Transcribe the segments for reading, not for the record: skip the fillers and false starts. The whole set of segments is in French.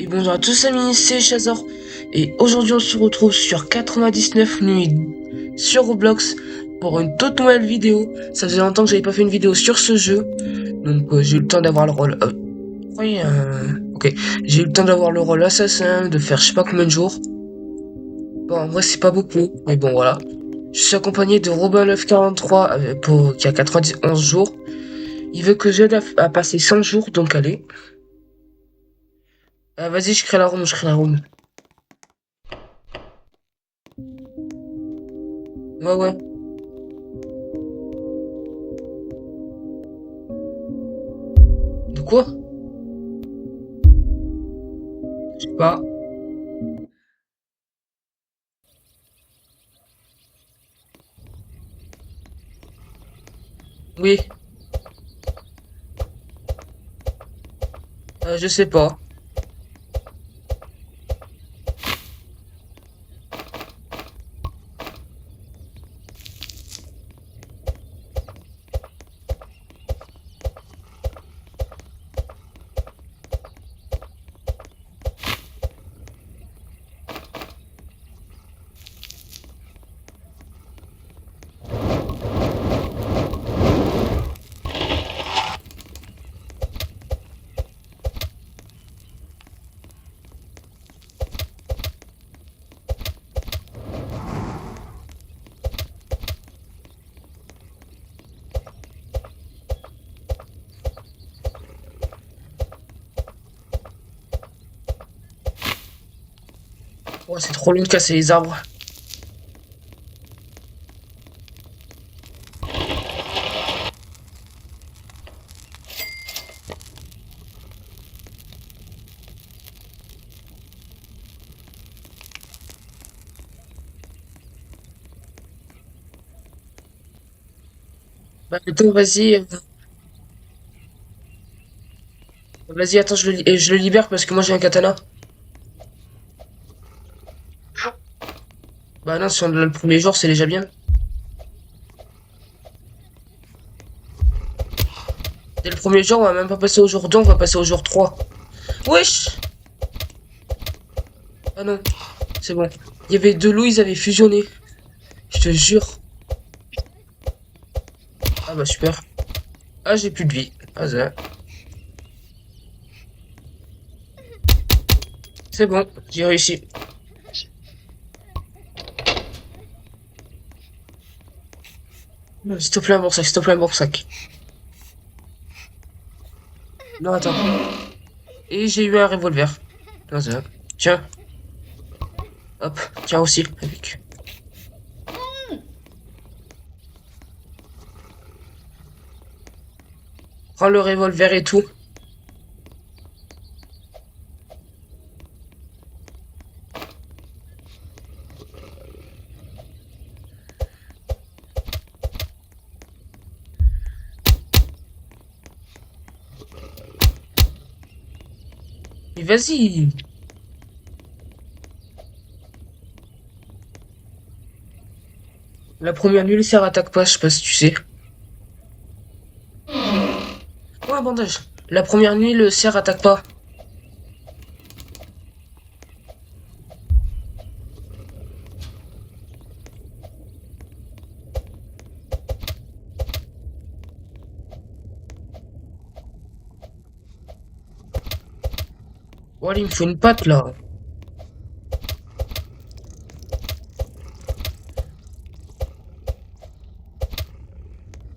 Et bonjour à tous amis, c'est Chazor. Et aujourd'hui on se retrouve sur 99 nuits sur Roblox pour une toute nouvelle vidéo. Ça faisait longtemps que j'avais pas fait une vidéo sur ce jeu. Donc j'ai eu le temps d'avoir le rôle... oui, ok. J'ai eu le temps d'avoir le rôle assassin, de faire je sais pas combien de jours. Bon en vrai c'est pas beaucoup, mais bon voilà. Je suis accompagné de Robin943 qui a 91 jours. Il veut que j'aide à passer 100 jours, donc allez. Vas-y, je crée la room, je crée la room. Ouais, ouais. De quoi? Je sais pas. Oui, je sais pas. Ouais, c'est trop long de casser les arbres. Bah, attends, vas-y, attends, je le libère parce que moi j'ai un katana. Bah non, si on l'a le premier jour, c'est déjà bien. Dès le premier jour, on va même pas passer au jour 2, on va passer au jour 3. Wesh! Ah non, c'est bon. Il y avait deux loups, ils avaient fusionné. Je te jure. Ah bah super. Ah, j'ai plus de vie. Ah ça. C'est bon, j'ai réussi. S'il te plaît, un bon sac, s'il te plaît, un bon sac. Non, attends. Et j'ai eu un revolver. Ah ça. Tiens, hop, tiens aussi, avec. Prends le revolver et tout. Mais vas-y. La première nuit, le cerf attaque pas, je sais pas si tu sais. Oh, un bandage. La première nuit, le cerf attaque pas. Oh, allez, il me faut une patte, là.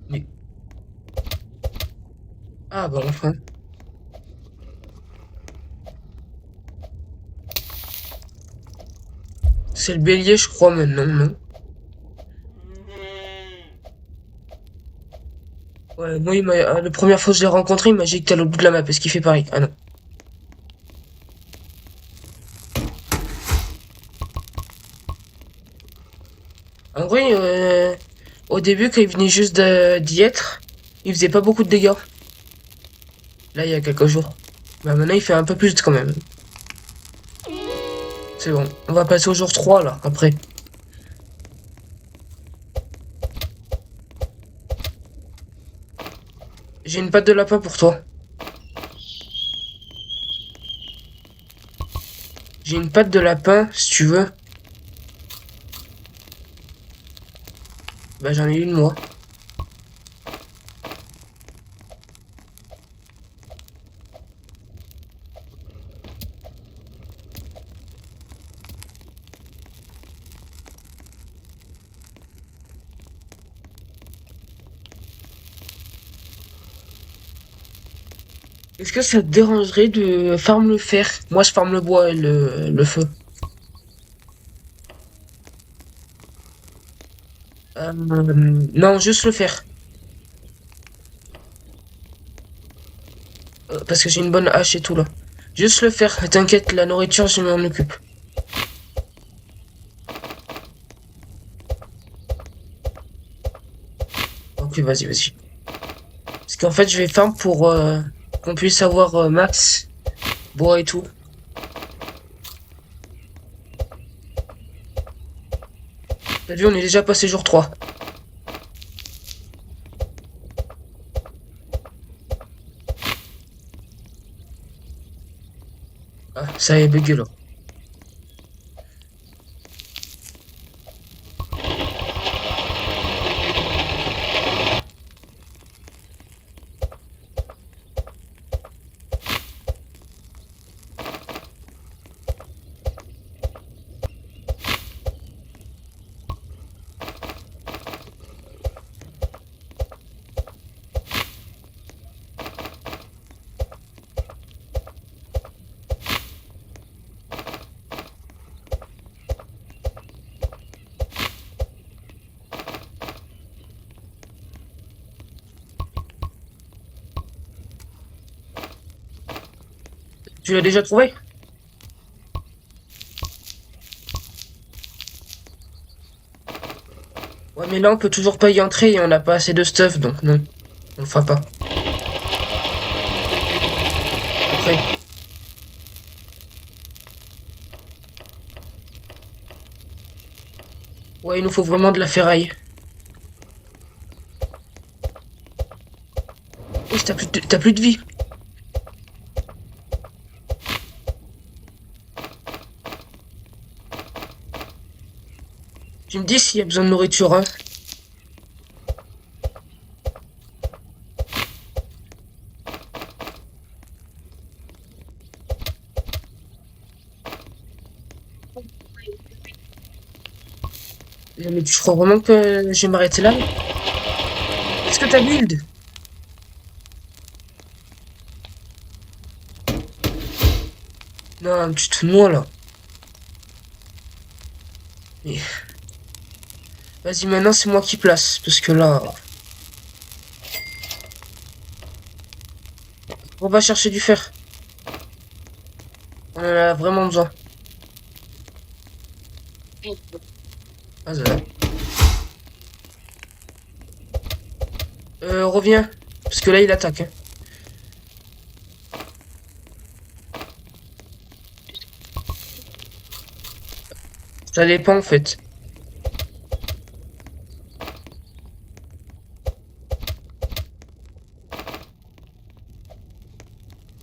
Mais... Ah, bah, enfin. C'est le bélier, je crois, maintenant, non? Ouais, moi, la première fois que je l'ai rencontré, il m'a dit que t'es à l'autre bout de la map. Est-ce qu'il fait pareil? Ah non. En vrai, au début, quand il venait juste d'y être, il faisait pas beaucoup de dégâts. Là, il y a quelques jours. Bah, maintenant, il fait un peu plus quand même. C'est bon. On va passer au jour 3 là, après. J'ai une patte de lapin pour toi. J'ai une patte de lapin, si tu veux. Bah j'en ai une moi. Est-ce que ça te dérangerait de farm le fer? Moi je farm le bois et le feu. Non, juste le fer. Parce que j'ai une bonne hache et tout là. Juste le fer, t'inquiète, la nourriture je m'en occupe. Ok, vas-y, vas-y. Parce qu'en fait je vais farm pour qu'on puisse avoir max bois et tout. T'as vu, on est déjà passé jour 3. Ah, ça est bugué là. Tu l'as déjà trouvé? Ouais, mais là on peut toujours pas y entrer et on n'a pas assez de stuff, donc non, on le fera pas. Après, ouais, il nous faut vraiment de la ferraille. Oh, t'as plus de vie. Tu me dis s'il y a besoin de nourriture, hein. Mais tu crois vraiment que je vais m'arrêter là? Est-ce que t'as build? Non, tu te fous de moi là. Mais vas-y, maintenant c'est moi qui place, parce que là, on va chercher du fer. On en a vraiment besoin. Ah, ça va. Reviens, parce que là il attaque, hein. Ça dépend en fait.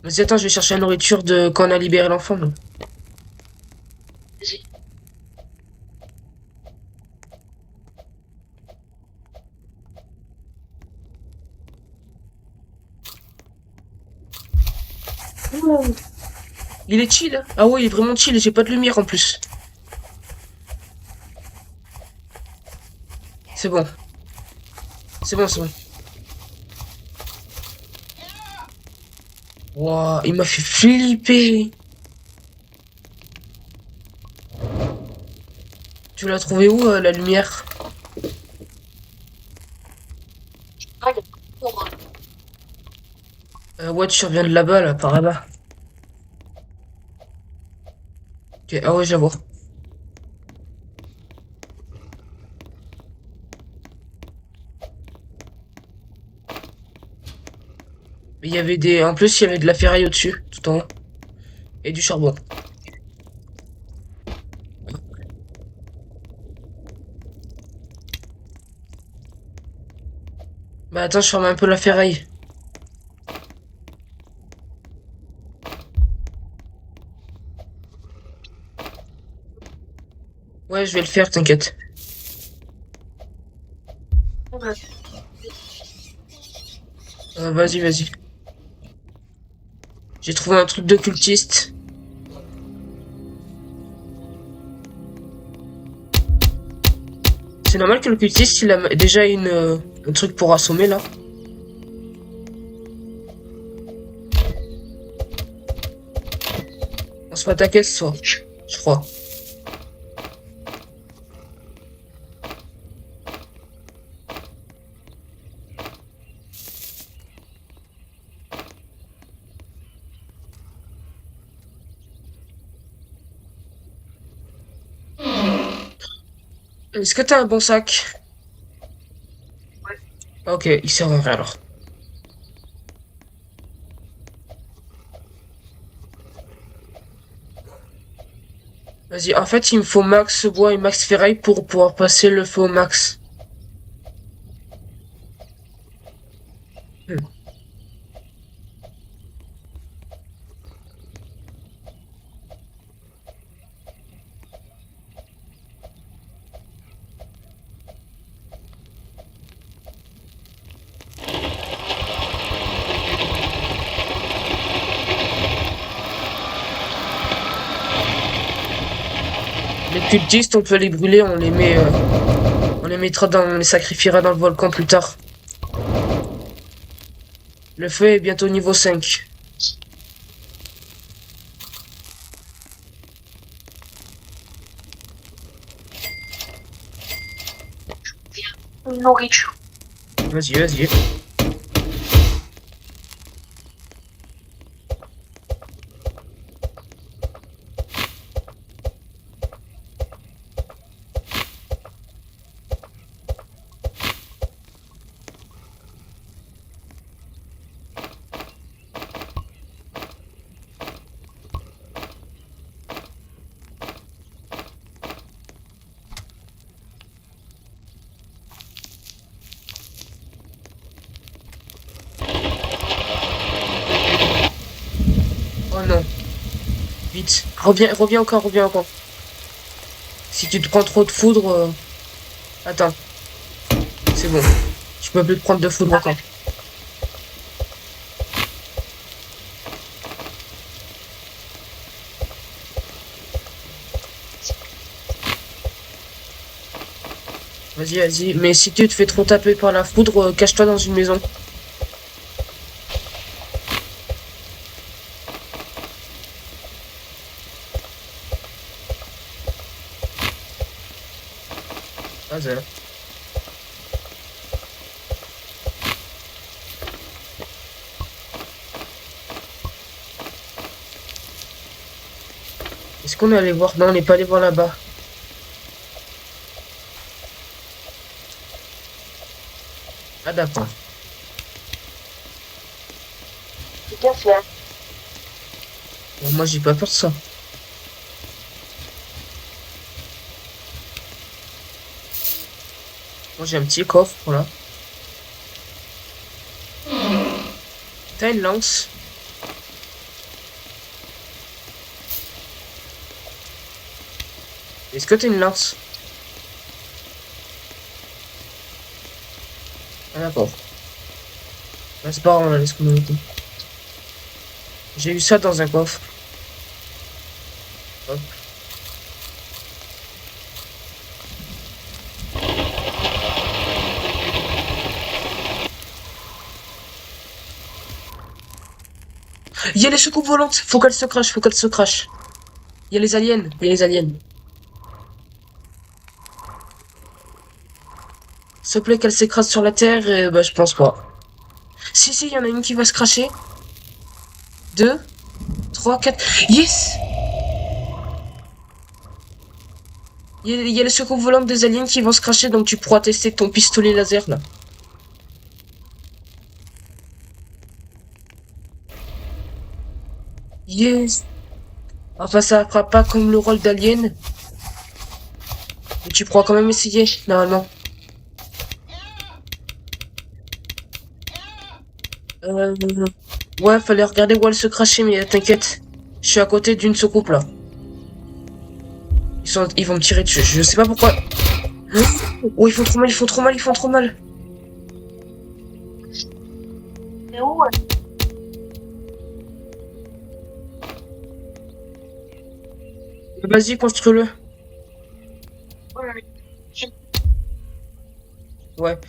Vas-y, attends, je vais chercher la nourriture de quand on a libéré l'enfant, là. Ouh. Il est chill, hein. Ah ouais, il est vraiment chill, j'ai pas de lumière en plus. C'est bon, c'est bon, c'est bon. Wouah, il m'a fait flipper. Tu l'as trouvé où, la lumière? Ouais, tu reviens de là-bas, là, par là-bas. Ok, ah ouais, je la vois. Mais il y avait des... En plus, il y avait de la ferraille au-dessus, tout en haut. Et du charbon. Bah attends, je ferme un peu la ferraille. Ouais, je vais le faire, t'inquiète. Vas-y, vas-y. J'ai trouvé un truc d'occultiste. C'est normal que l'occultiste, il a déjà un truc pour assommer, là. On se fait attaquer ce soir, je crois. Est-ce que t'as un bon sac? Ok, il sert à rien alors. Vas-y, en fait, il me faut max bois et max ferraille pour pouvoir passer le feu au max. Hmm. Les cultistes, on peut les brûler, on les mettra on les sacrifiera dans le volcan plus tard. Le feu est bientôt niveau 5. Nourriture. Vas-y, vas-y. Oh non. Vite. Reviens, reviens encore, reviens encore. Si tu te prends trop de foudre... Attends. C'est bon. Je peux plus te prendre de foudre encore. Vas-y, vas-y. Mais si tu te fais trop taper par la foudre, cache-toi dans une maison. Vas-y. Est-ce qu'on est allé voir? Non, on n'est pas allé voir là-bas. Ah d'accord. C'est bien fait. Bon, moi j'ai pas peur de ça. Moi j'ai un petit coffre là. T'as une lance? Est-ce que t'as une lance? Ah d'accord. Ah, c'est pas grave, on la laisse comme elle était. J'ai eu ça dans un coffre. Hop. Il y a les soucoupes volantes! Faut qu'elles se crachent, faut qu'elles se crachent. Il y a les aliens, il y a les aliens. S'il te plaît qu'elles s'écrasent sur la terre, et bah je pense pas. Si, si, il y en a une qui va se cracher. 2, 3, 4. Yes! Il y a les soucoupes volantes des aliens qui vont se cracher, donc tu pourras tester ton pistolet laser là. Yes! Enfin, ça fera pas comme le rôle d'alien. Mais tu pourras quand même essayer, normalement. Euh... Ouais, fallait regarder où elle se crachait, mais t'inquiète. Je suis à côté d'une soucoupe là. Ils vont me tirer dessus. Je sais pas pourquoi. Hein. Oh, ils font trop mal, ils font trop mal, ils font trop mal. C'est où? Vas-y, construis-le. Ouais. Ouais.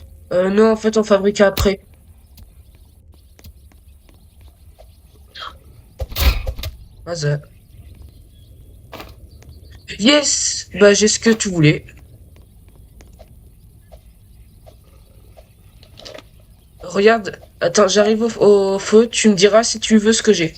Non, en fait, on fabrique après. Vas-y. Yes! Bah, j'ai ce que tu voulais. Regarde. Attends, j'arrive au feu. Tu me diras si tu veux ce que j'ai.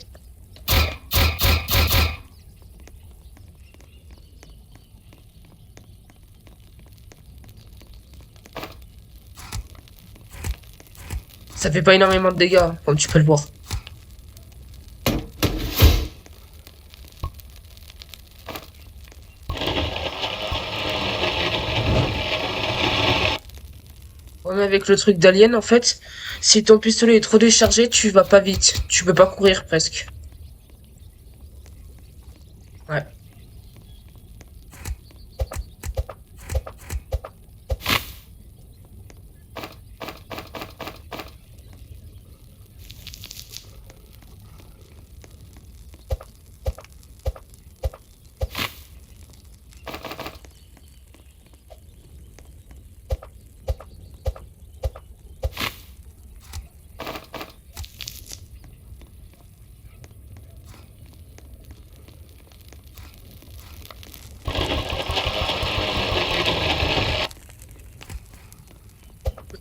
Ça fait pas énormément de dégâts, hein, comme tu peux le voir. Ouais, mais avec le truc d'alien, en fait, si ton pistolet est trop déchargé, tu vas pas vite. Tu peux pas courir presque. Ouais.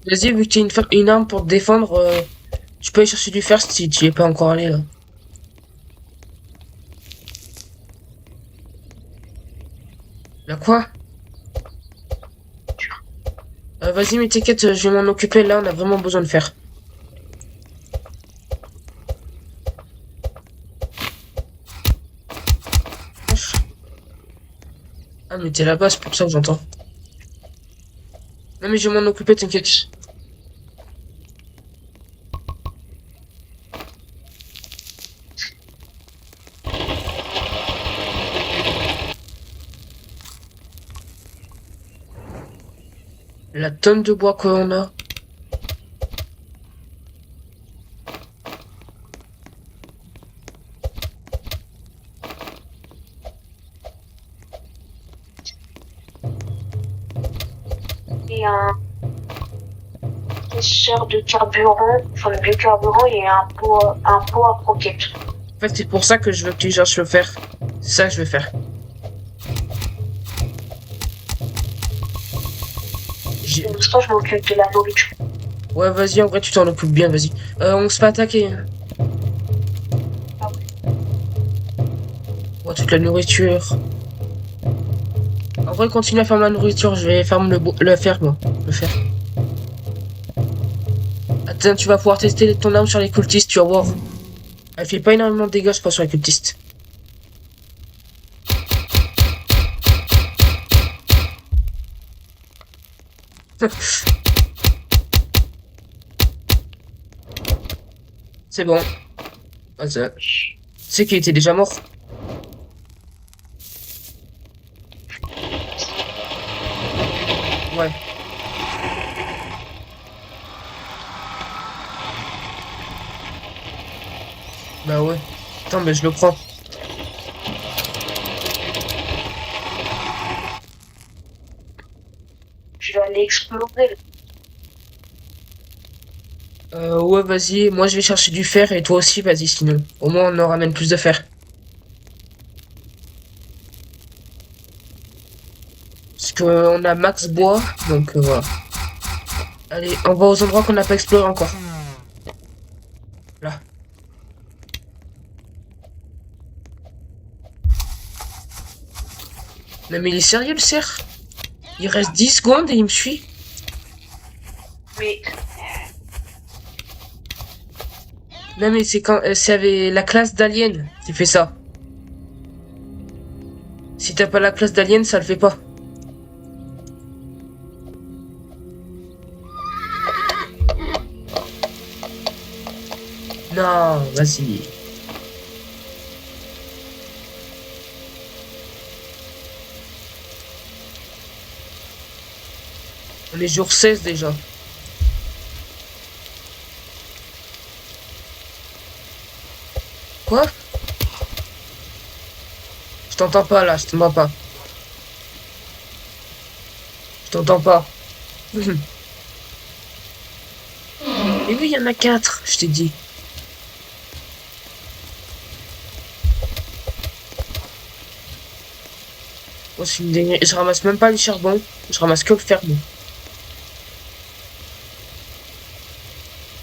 Vas-y, vu que t'as une arme pour te défendre, tu peux aller chercher du fer si tu y es pas encore allé, là. Là quoi? Vas-y, mais t'inquiète, je vais m'en occuper, là, on a vraiment besoin de fer. Ah, mais t'es là-bas, c'est pour ça que j'entends. Non, mais je vais m'en occuper, t'inquiète. La tonne de bois qu'on a. Et un caisseur de carburant, enfin le biocarburant et un pot à croquettes. En fait, c'est pour ça que je veux que tu cherches le fer. C'est ça que je vais faire. Pour l'instant, je m'occupe de la nourriture. Ouais, vas-y, en vrai, tu t'en occupes bien, vas-y. On se fait attaquer, hein. Ah ouais. Ouais, toute la nourriture. En vrai, continue à faire ma nourriture, je vais faire le fer, moi. Le fer. Attends, tu vas pouvoir tester ton arme sur les cultistes, tu vas voir. Elle fait pas énormément de dégâts, je pense, sur les cultistes. C'est bon. Vas-y. Tu sais qu'il était déjà mort. Ouais. Bah ouais. Attends, mais je le prends. Je vais aller explorer. Ouais, vas-y. Moi, je vais chercher du fer et toi aussi, vas-y, sinon. Au moins, on en ramène plus de fer. Parce qu'on a max bois, donc voilà. Allez, on va aux endroits qu'on n'a pas exploré encore. Là. Non mais il est sérieux le cerf? Il reste 10 secondes et il me suit. Mais Non mais c'est quand c'est avec la classe d'alien qui fait ça. Si t'as pas la classe d'alien, ça le fait pas. Non, vas-y. On est jour 16 déjà. Quoi? Je t'entends pas là, je t'entends pas. Je t'entends pas. Et oui, il y en a 4, je t'ai dit. Oh, c'est une dinguerie. Je ramasse même pas les charbons, je ramasse que le fer. Bon.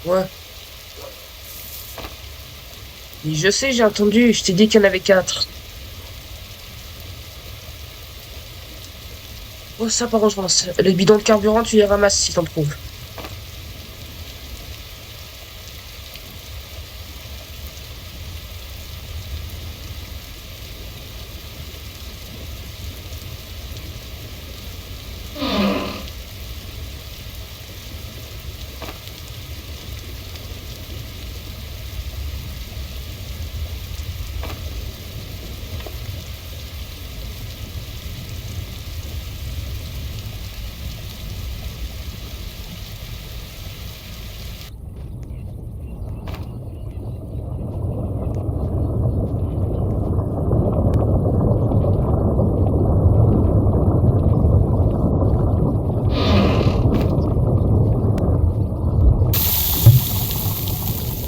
Ouais. Et je sais, j'ai entendu, je t'ai dit qu'il y en avait 4. Oh, ça, par contre, je ramasse. Les bidons de carburant, tu les ramasses si t'en trouves.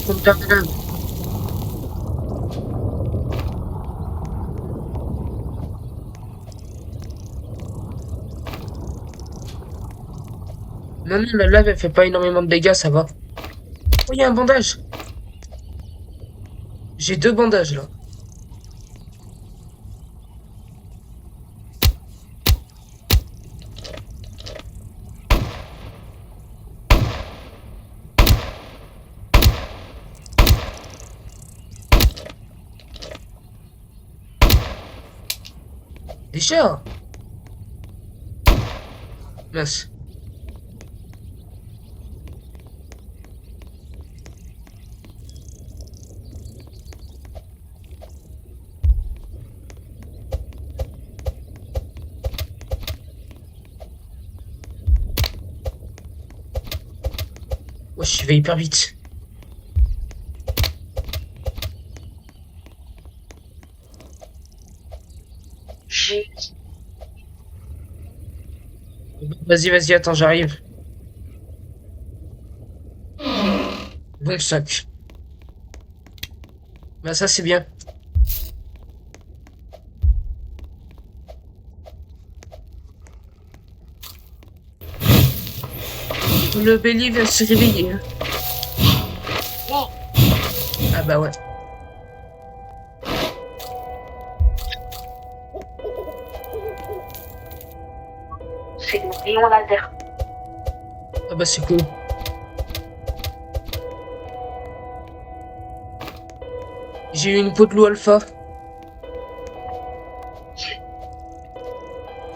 Comme t'as malade. Non, non, la lave, elle fait pas énormément de dégâts, ça va. Oh, il y a un bandage. J'ai 2 bandages, là. Déjà? Mince. Ouais, je vais hyper vite. J'ai Vas-y, vas-y, attends, j'arrive. Bon sac. Bah, ça, c'est bien. Le Belly vient de se réveiller. Hein. Ah bah ouais. c'est le rayon laser. Ah bah c'est cool. J'ai eu une peau de loup alpha.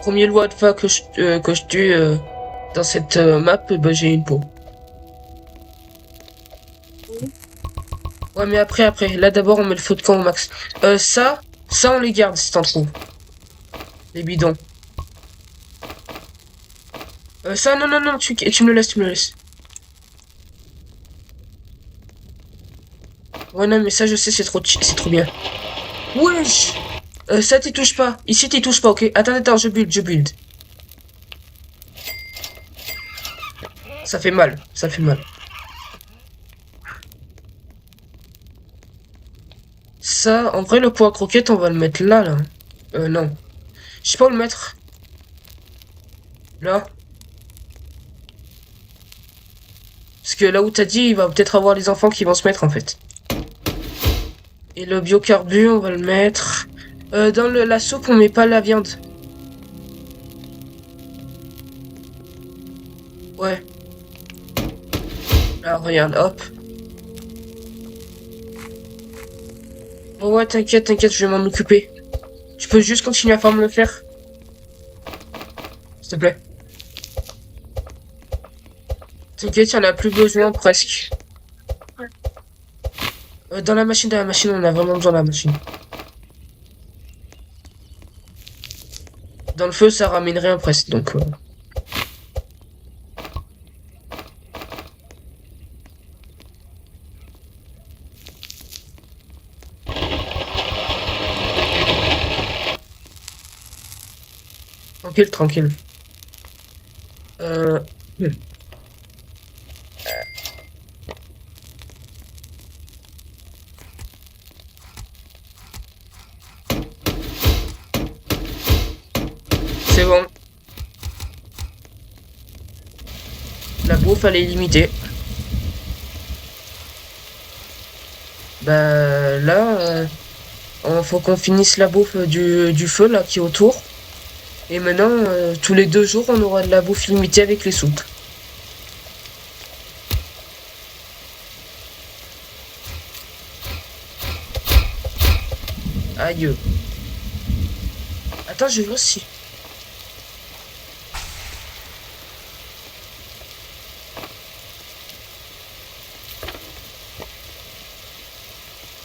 Premier loup alpha que je tue dans cette map, bah j'ai une peau. Ouais mais après. Là d'abord on met le feu de camp au max. Ça on les garde si t'en trouves. Les bidons. Ça non, tu me le laisses, tu me le laisses. Ouais non mais ça je sais c'est trop bien. Wesh. Ça t'y touche pas. Ici t'y touches pas, ok. Attends, je build. Ça fait mal. Ça, en vrai, le pot à croquettes, on va le mettre là. Non. Je sais pas où le mettre. Là. Parce que là où t'as dit, il va peut-être avoir les enfants qui vont se mettre, en fait. Et le biocarbu, on va le mettre... dans la soupe, on met pas la viande. Ouais. Là, regarde, hop. Oh ouais, t'inquiète, je vais m'en occuper. Tu peux juste continuer à faire me le faire. S'il te plaît. T'inquiète, il en a plus besoin, presque. Dans la machine, on a vraiment besoin de la machine. Dans le feu, ça ramène rien presque, donc... Tranquille, tranquille. Euh... hmm. C'est bon. La bouffe, elle est limitée. Bah là, faut qu'on finisse la bouffe du feu là qui est autour. Et maintenant, tous les 2 jours, on aura de la bouffe limitée avec les soupes. Aïe. Attends, je vais voir si.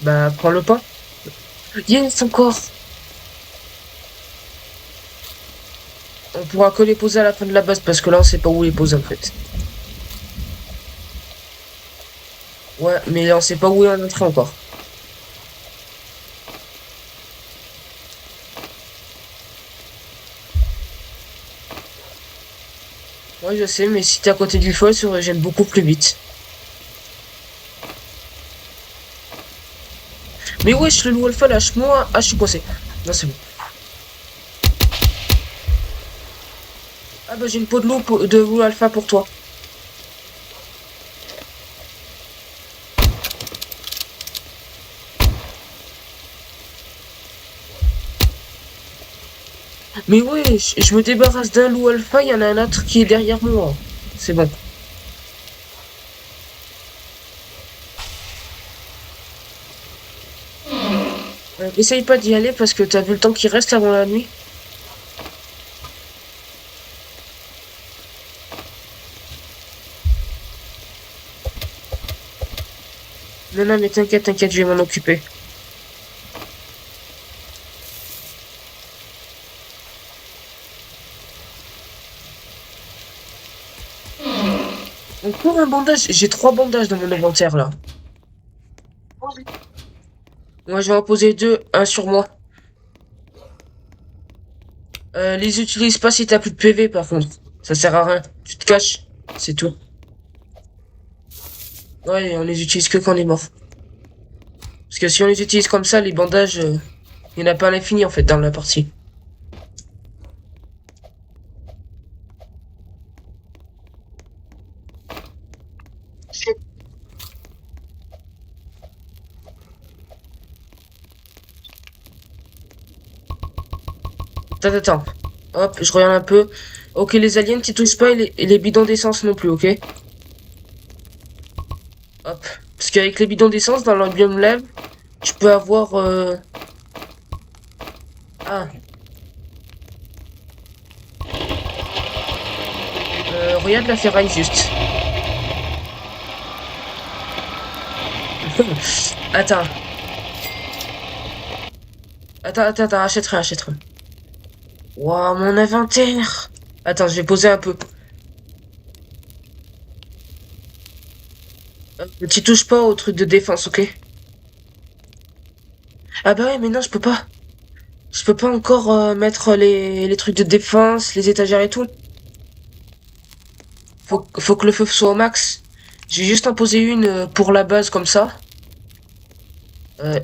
Bah, prends le pain. Yes, encore. On pourra que les poser à la fin de la base parce que là, on sait pas où les poser en fait. Ouais, mais on sait pas où est l'entrée encore. Ouais, je sais, mais si t'es à côté du feu, elle se régène beaucoup plus vite. Mais wesh, le loup alpha lâche-moi. Ah, je suis coincé. Non, c'est bon. Ah bah j'ai une peau de loup alpha pour toi. Mais wesh, je me débarrasse d'un loup alpha, il y en a un autre qui est derrière moi. C'est bon. Essaye pas d'y aller parce que t'as vu le temps qui reste avant la nuit. Non, non, mais t'inquiète, t'inquiète, je vais m'en occuper. Encore un bandage. J'ai 3 bandages dans mon inventaire là. Moi, je vais en poser 2, un sur moi. Les utilise pas si t'as plus de PV par contre. Ça sert à rien. Tu te caches. C'est tout. Ouais, on les utilise que quand on est mort. Parce que si on les utilise comme ça, les bandages, il n'y en a pas à l'infini en fait dans la partie. Attends, attends. Hop, je regarde un peu. Ok, les aliens, t'y touches pas et les bidons d'essence non plus, ok? Hop. Parce qu'avec les bidons d'essence, dans leur biome lave, tu peux avoir... Ah, regarde la ferraille juste. Attends. Attends, achète-rien, achète-rien. Waouh, mon inventaire. Attends, je vais poser un peu. Tu touches pas au truc de défense, ok? Ah bah ouais, mais non, je peux pas. Je peux pas encore mettre les trucs de défense, les étagères et tout. Faut que le feu soit au max. J'ai juste en posé une pour la base comme ça.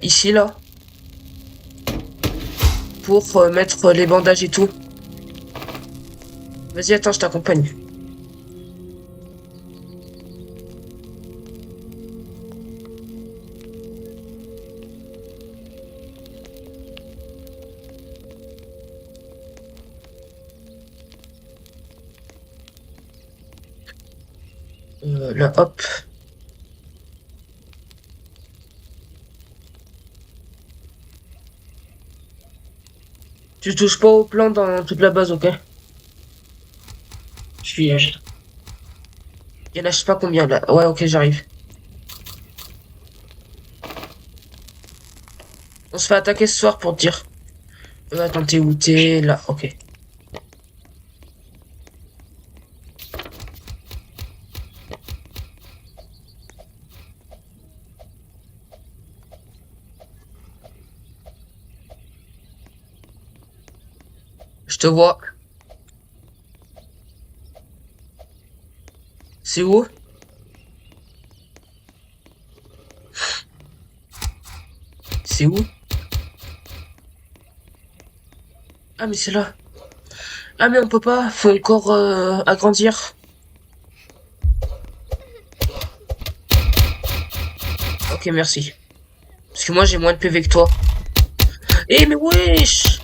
Ici, là. Pour mettre les bandages et tout. Vas-y, attends, je t'accompagne. Là, hop. Tu touches pas au plan dans toute la base, ok? Je suis... Il y en a je sais pas combien, là. Ouais, ok, j'arrive. On se fait attaquer ce soir pour te dire. Attends, t'es où? T'es là, ok. Je te vois. C'est où? C'est où? Ah, mais c'est là. Ah, mais on peut pas. Faut encore agrandir. Ok, merci. Parce que moi, j'ai moins de PV que toi. Eh, mais wesh!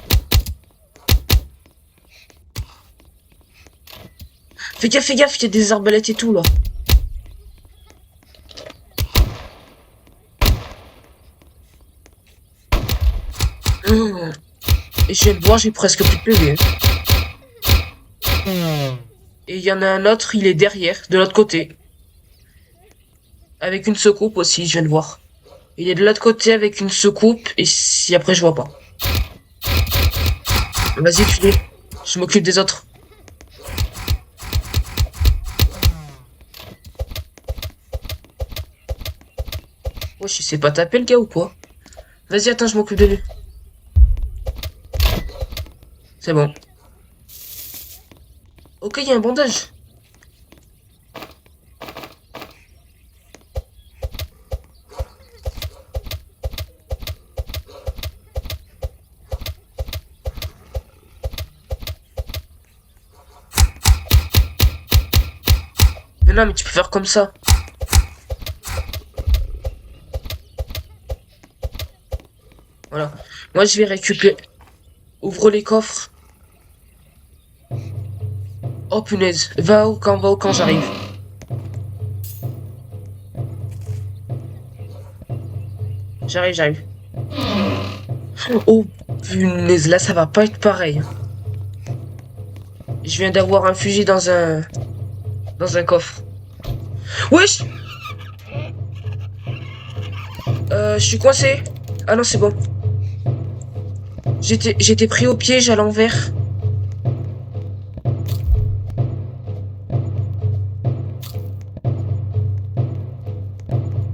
Fais gaffe, il y a des arbalètes et tout, là. Hum. Et je viens de voir, j'ai presque plus de PV. Et il y en a un autre, il est derrière, de l'autre côté. Avec une secoupe aussi, je viens de voir. Il est de l'autre côté avec une secoupe, et si après je vois pas. Vas-y, tue-les. Je m'occupe des autres. Wesh, il sait pas taper le gars ou quoi? Vas-y, attends, je m'occupe de lui. C'est bon. Ok, il y a un bandage. Mais non, mais tu peux faire comme ça. Voilà. Moi, je vais récupérer. Ouvre les coffres. Oh punaise. Va au camp, j'arrive. J'arrive. Oh punaise, là, ça va pas être pareil. Je viens d'avoir un fusil dans un coffre. Wesh! Je suis coincé. Ah non, c'est bon. J'étais pris au piège à l'envers.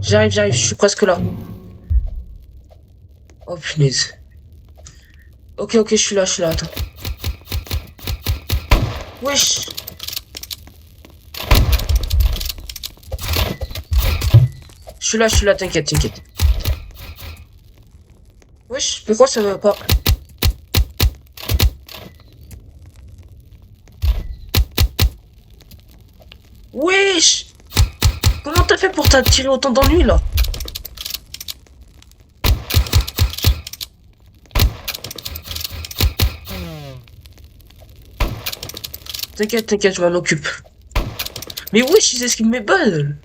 J'arrive, je suis presque là. Oh punaise. Ok, je suis là, attends. Wesh! Je suis là, t'inquiète. Wesh, pourquoi ça va pas? Wesh! Comment t'as fait pour t'attirer autant d'ennuis là? T'inquiète, je m'en occupe. Mais wesh, il esquive mes balles!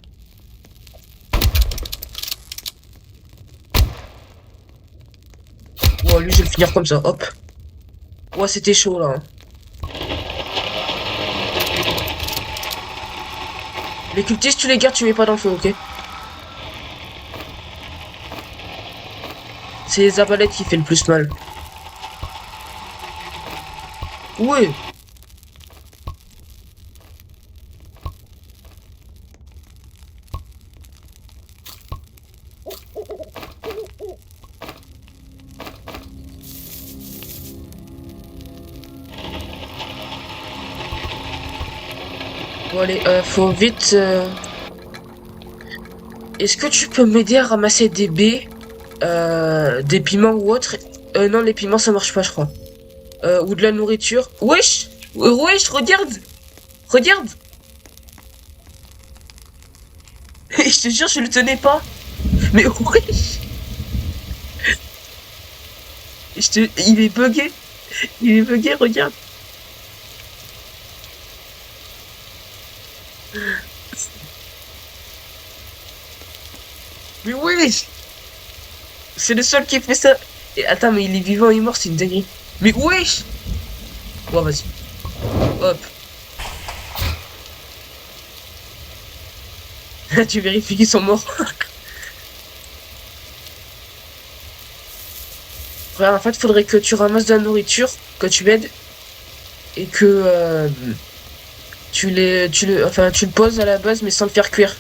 Oh, lui, je vais le finir comme ça, hop. Ouais, c'était chaud là. Hein. Les cultistes, tu les gardes, tu mets pas dans le feu, ok? C'est les arbalètes qui fait le plus mal. Ouais! Bon, allez, faut vite. Est-ce que tu peux m'aider à ramasser des baies, des piments ou autre? Non, les piments ça marche pas, je crois. Ou de la nourriture. Wesh! Wesh, regarde! Je te jure, je le tenais pas! Mais wesh! Il est bugué! Regarde! Mais wesh! C'est le seul qui fait ça! Et attends, mais il est vivant et mort, c'est une dinguerie! Mais wesh! Bon, vas-y. Hop. Tu vérifies qu'ils sont morts. Ouais, en fait, faudrait que tu ramasses de la nourriture, que tu m'aides, et que tu le poses à la base, mais sans le faire cuire.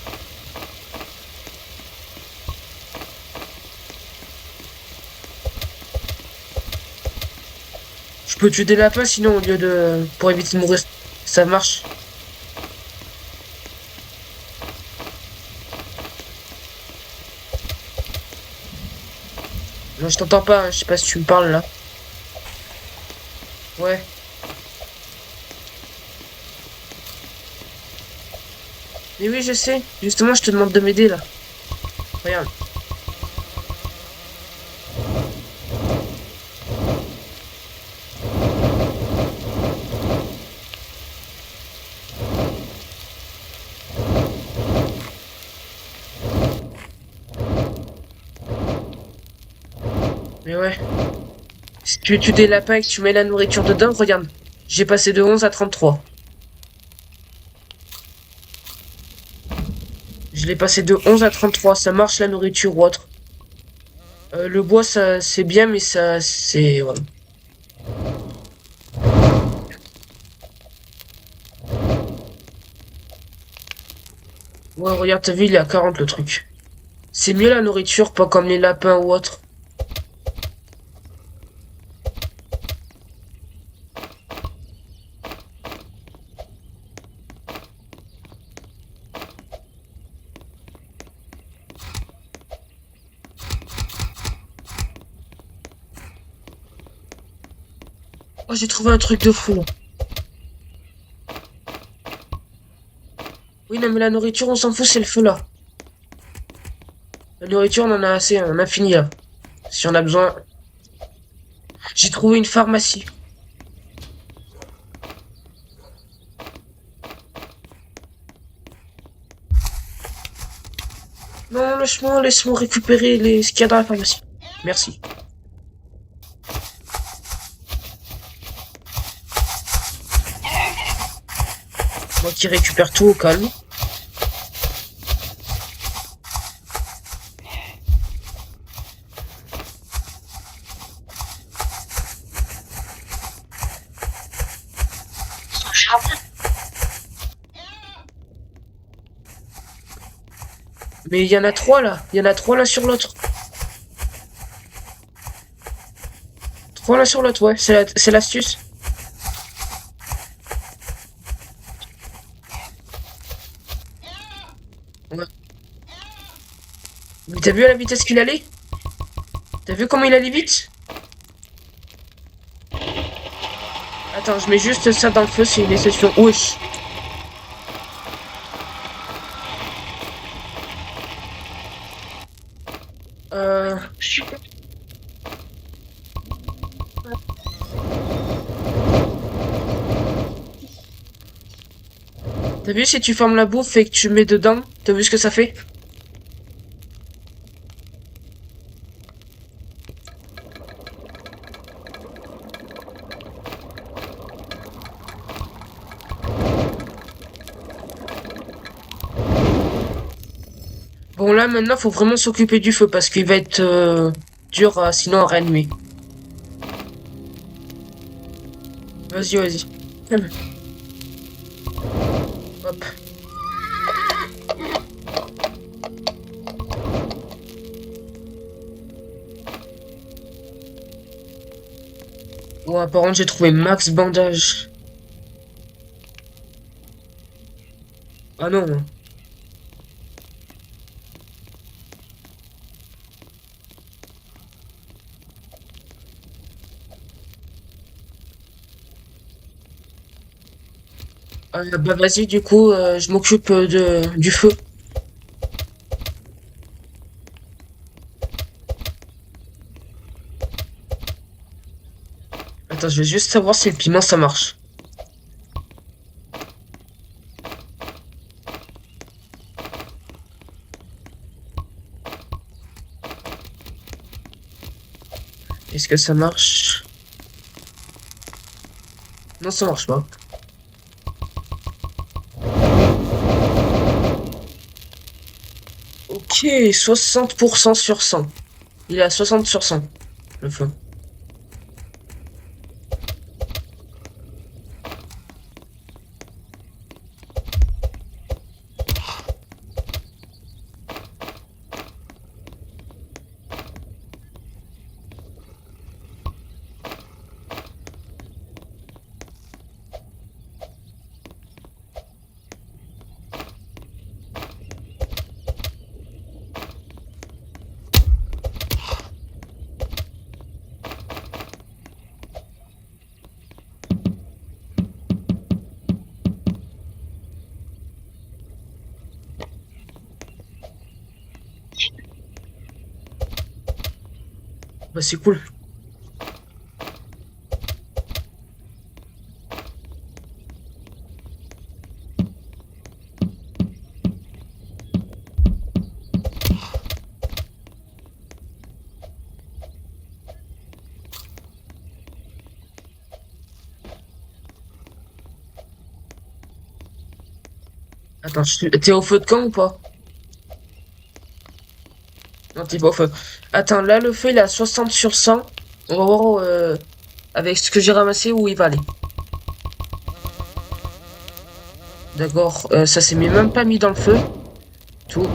Je peux tuer des lapins sinon au lieu de pour éviter de mourir. Ça marche. Non, je t'entends pas, hein, je sais pas si tu me parles là. Ouais. Mais oui, je sais. Justement, je te demande de m'aider là. Regarde. Mais ouais. Si tu tues des lapins et que tu mets la nourriture dedans, regarde. J'ai passé de 11 à 33. Je l'ai passé de 11 à 33. Ça marche la nourriture ou autre. Le bois, ça, c'est bien, mais ça, c'est... Ouais. Ouais, regarde, t'as vu, il est à 40 le truc. C'est mieux la nourriture, pas comme les lapins ou autres. Oh, j'ai trouvé un truc de fou là. Oui, non, mais la nourriture, on s'en fout, c'est le feu là. La nourriture, on en a assez, on a fini là. Si on a besoin. J'ai trouvé une pharmacie. Non, laisse-moi récupérer ce qu'il y a dans la pharmacie. Merci. Moi qui récupère tout au calme. Mais il y en a trois là. Il y en a trois là sur l'autre. Trois là sur l'autre, ouais. C'est l'astuce. Ouais. Mais t'as vu à la vitesse qu'il allait? T'as vu comment il allait vite? Attends, je mets juste ça dans le feu, c'est une exception. Wesh. Euh... T'as vu si tu formes la bouffe et que tu mets dedans? T'as vu ce que ça fait? Bon là maintenant faut vraiment s'occuper du feu parce qu'il va être dur sinon à réanimer. Vas-y. Hop. Bon apparemment j'ai trouvé max bandage. Ah non. Bah vas-y du coup je m'occupe du feu. Attends je vais juste savoir si le piment ça marche. Est-ce que ça marche? Non ça marche pas. Ok, 60% sur 100. Il est à 60 sur 100, le feu. Bah c'est cool. Attends, t'es au feu de camp ou pas? Non, t'es pas au feu. Attends, là le feu il est à 60 sur 100. On va voir avec ce que j'ai ramassé où il va aller. D'accord, ça s'est même pas mis dans le feu. Tout.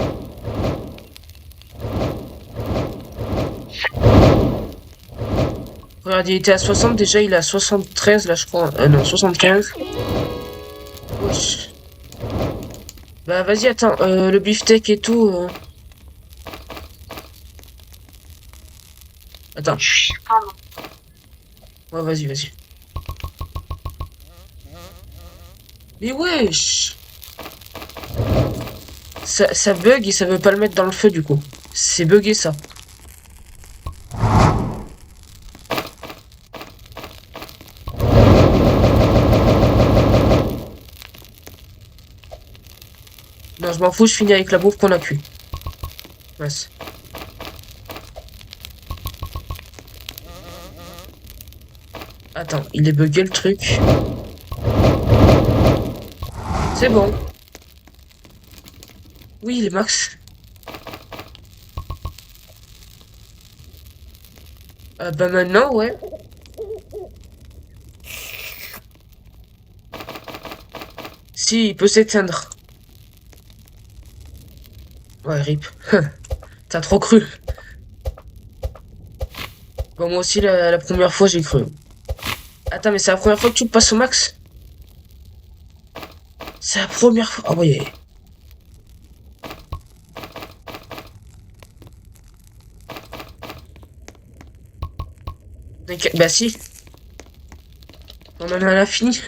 Regarde, il était à 60, déjà il est à 73 là je crois. Non, 75. Wesh. Bah vas-y, attends, le beefsteak et tout. Attends, Pardon. ouais, vas-y, vas-y. Mais wesh! Ça bug et ça veut pas le mettre dans le feu du coup. C'est bugué ça. Non, je m'en fous, je finis avec la bouffe qu'on a cuit. Mince. Attends, il est bugué le truc. C'est bon. Oui, il est max. Bah maintenant, ouais. Si, il peut s'éteindre. Ouais, rip. T'as trop cru. Bon, moi aussi, la première fois, j'ai cru. Attends, mais c'est la première fois que tu le passes au max? C'est la première fois. Ah oui. Bah si, on en a fini.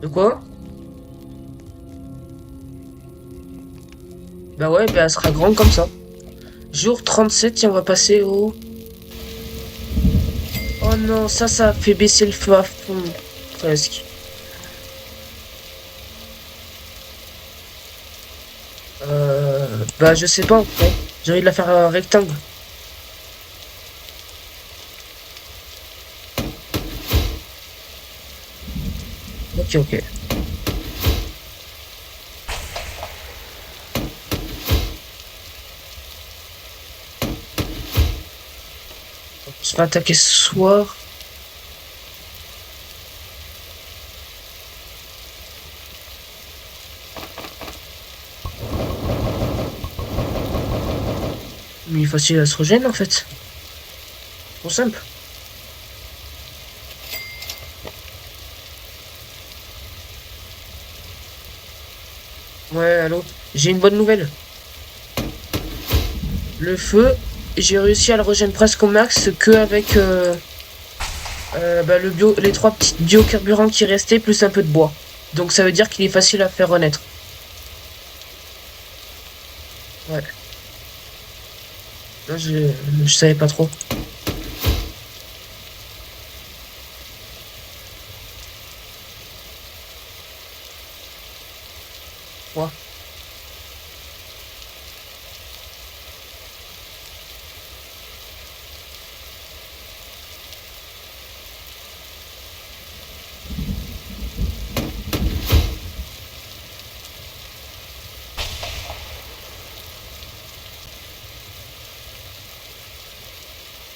De quoi? Bah ouais, bah elle sera grande comme ça. Jour 37, et on va passer au... Oh non, ça fait baisser le feu à fond. Presque. Bah je sais pas en fait. J'ai envie de la faire un rectangle. Ok, ok. On se fait attaquer ce soir. Mais il est facile à se régénérer en fait. Trop simple. Ouais, allô. J'ai une bonne nouvelle. Le feu, j'ai réussi à le régénérer presque au max que avec bah, les trois petits biocarburants qui restaient plus un peu de bois. Donc ça veut dire qu'il est facile à faire renaître. Ouais. Là, je savais pas trop. Moi.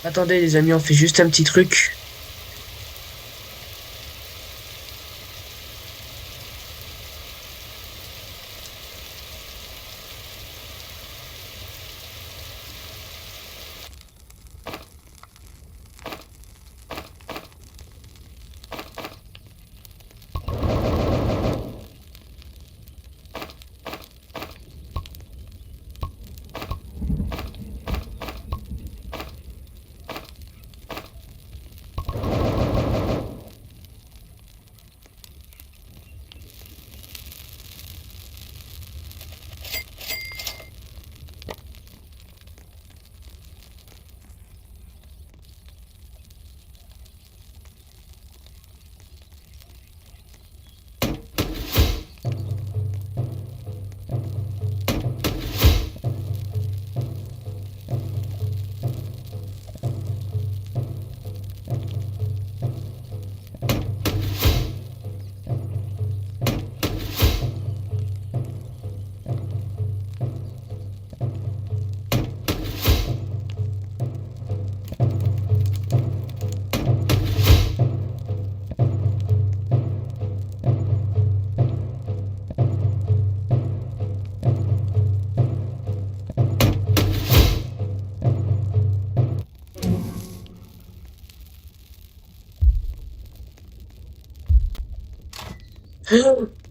Attendez les amis, on fait juste un petit truc.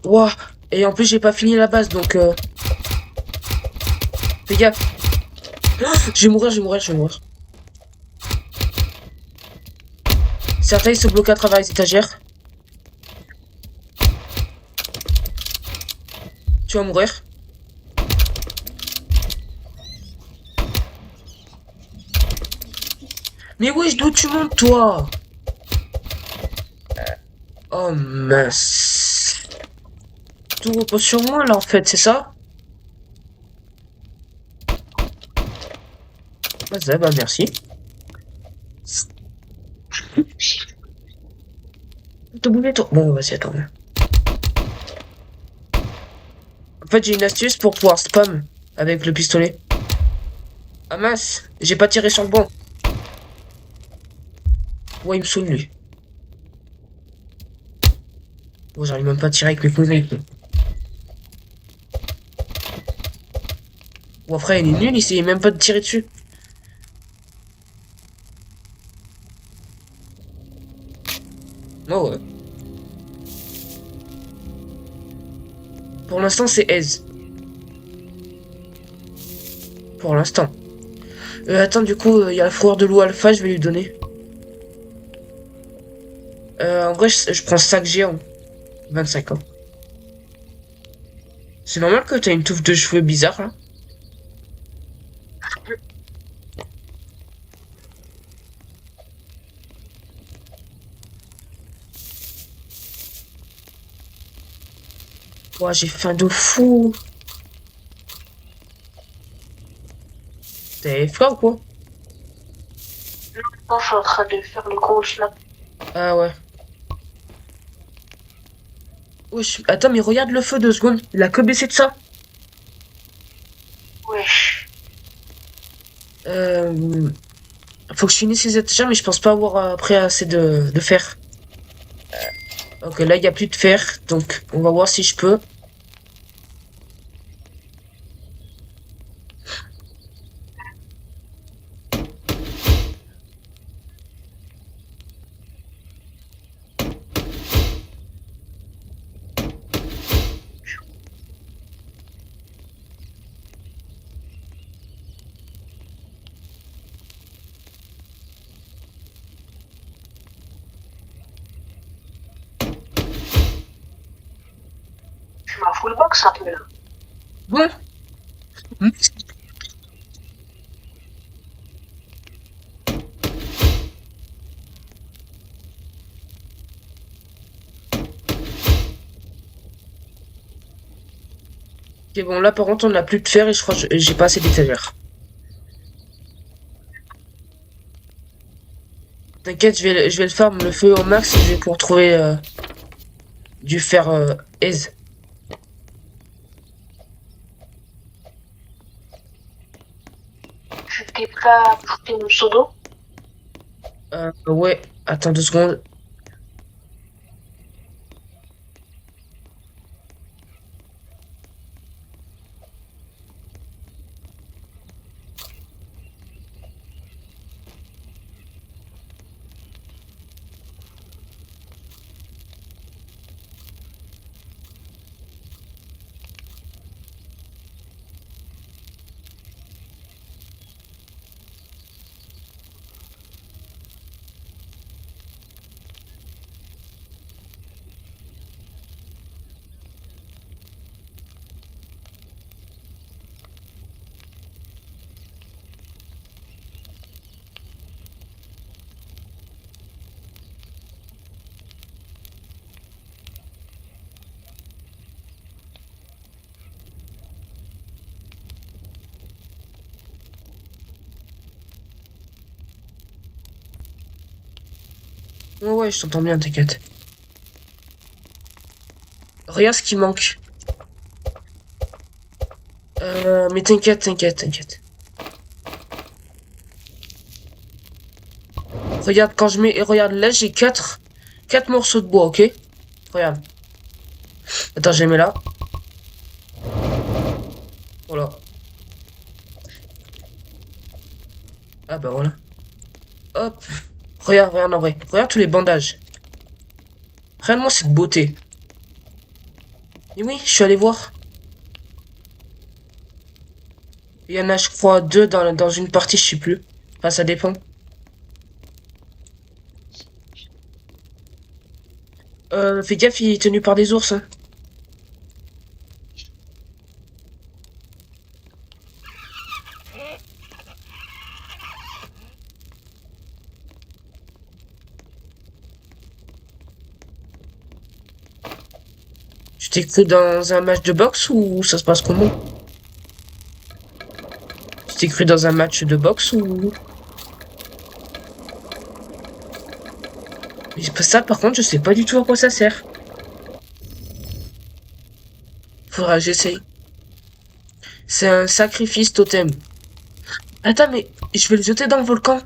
Ouah. Et en plus, j'ai pas fini la base, donc... Fais gaffe. Je vais mourir, je vais mourir, je vais mourir. Certains, ils se bloquent à travers les étagères. Tu vas mourir. Mais wesh, d'où tu montes, toi? Oh, mince. Tout repose sur moi, là, en fait, c'est ça? Vas-y, bah, merci. Te bouger, toi. Bon, vas-y, attends. En fait, j'ai une astuce pour pouvoir spam avec le pistolet. Ah mince, j'ai pas tiré sur le bon. Ouais, il me saoule, lui. Bon, j'arrive même pas à tirer avec mes poignets. Bon, après, il est nul, il essayait même pas de tirer dessus. Oh, ouais. Pour l'instant, c'est aise. Pour l'instant. Attends, du coup, il y a la fourrure de loup alpha, je vais lui donner. En vrai, je prends sac géant. 25 ans. C'est normal que t'as une touffe de cheveux bizarre, là? Ouah, j'ai faim de fou. T'es froid ou quoi? Non, je suis en train de faire le compte là. Ah ouais. Wesh, attends, mais regarde le feu 2 secondes. Il a que baissé de ça. Wesh. Euh... Faut que je finisse ces étagères, mais je pense pas avoir après assez de fer. Ok, là, il y a plus de fer, donc on va voir si je peux. Je m'en fous le box un peu là. Bon. Hmm. Ok, bon, là, par contre, on n'a plus de fer et je crois que j'ai pas assez d'étagères. T'inquiète, je vais le farm le feu au max et je vais pouvoir trouver du fer aise. Je t'ai prêt à pousser mon seau d'eau. Ouais, attends 2 secondes. Ouais, ouais, je t'entends bien, t'inquiète. Regarde ce qui manque. Mais t'inquiète, t'inquiète, t'inquiète. Regarde, quand je mets... Regarde, là, j'ai 4 morceaux de bois, ok? Regarde. Attends, je les mets là. Voilà. Ah bah voilà. Hop. Regarde, regarde en vrai. Regarde tous les bandages. Regarde-moi cette beauté. Et oui, je suis allé voir. Il y en a, je crois, deux dans une partie, je sais plus. Enfin, ça dépend. Fais gaffe, il est tenu par des ours, hein. Tu t'es cru dans un match de boxe ou ça se passe comment? Tu t'es cru dans un match de boxe ou... Mais ça, par contre, je sais pas du tout à quoi ça sert. Faudra que j'essaye. C'est un sacrifice totem. Attends, mais je vais le jeter dans le volcan.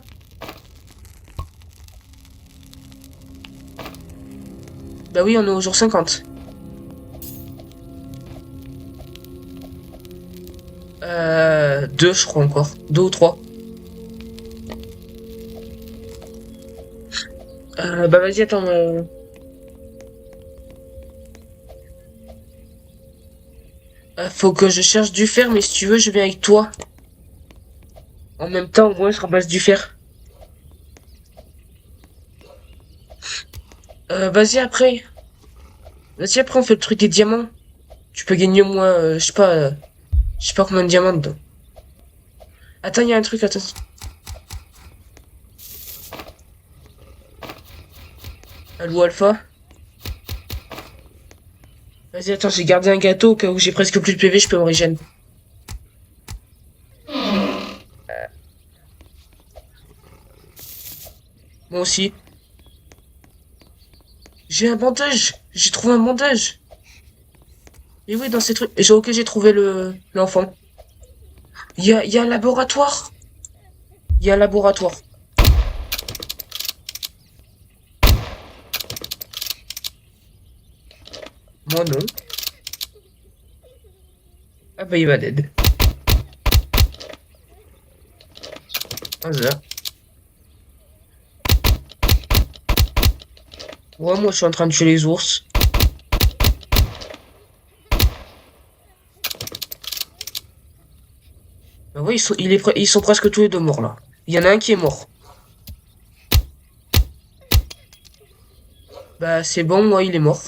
Bah oui, on est au jour 50. Deux, je crois encore. Deux ou trois. Bah vas-y, attends. Faut que je cherche du fer, mais si tu veux, je viens avec toi. En même temps, moi, je ramasse du fer. Vas-y, après. Vas-y, après, on fait le truc des diamants. Tu peux gagner au moins, je sais pas combien de diamants dedans. Attends, il y a un truc, attends. Allo Alpha. Vas-y, attends, j'ai gardé un gâteau au cas où j'ai presque plus de PV, je peux me régénérer. Moi aussi. J'ai un bandage. J'ai trouvé un bandage. Et oui, dans ces trucs. Ok, j'ai trouvé l'enfant. Il y a un laboratoire. Il y a un laboratoire. Moi non. Ah bah il va dead. Ah ça. Ouais, moi je suis en train de tuer les ours. Bah oui, ils sont presque tous les deux morts là. Il y en a un qui est mort. Bah c'est bon, moi il est mort.